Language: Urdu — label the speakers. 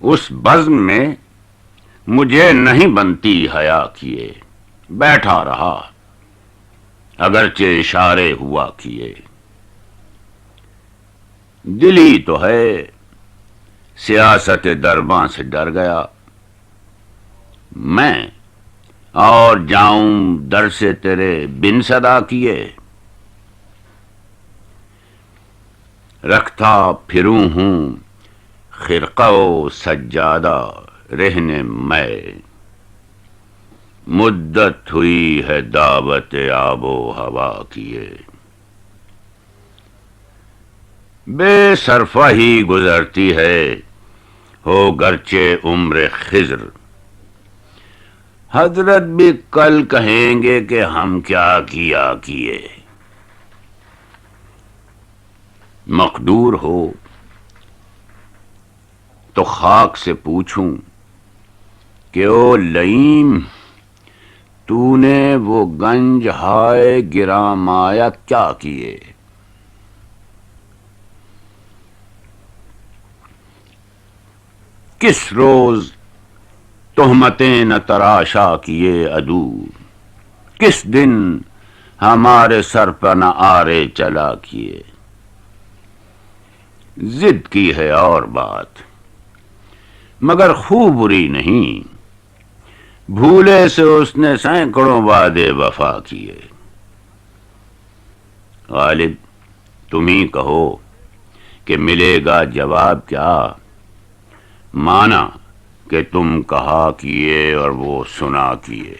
Speaker 1: اس بزم میں مجھے نہیں بنتی حیا کیے، بیٹھا رہا اگرچہ اشارے ہوا کیے۔ دلی تو ہے سیاست درباں سے ڈر گیا، میں اور جاؤں در سے تیرے بن صدا کیے۔ رکھتا پھروں ہوں خرقہ و سجادہ رہنے میں، مدت ہوئی ہے دعوت آب و ہوا کیے۔ بے صرفہ ہی گزرتی ہے ہو گرچہ عمر خضر، حضرت بھی کل کہیں گے کہ ہم کیا کیا کیے۔ مقدور ہو تو خاک سے پوچھوں کہ او لئیم، تو نے وہ گنج ہائے گراں مایا کیا کیے۔ کس روز تہمتیں نہ تراشا کیے عدو، کس دن ہمارے سر پر نہ آرے چلا کیے۔ ضد کی ہے اور بات مگر خو بری نہیں، بھولے سے اس نے سینکڑوں وعدے وفا کیے۔ غالب تم ہی کہو کہ ملے گا جواب کیا، مانا کہ تم کہا کیے اور وہ سنا کیے۔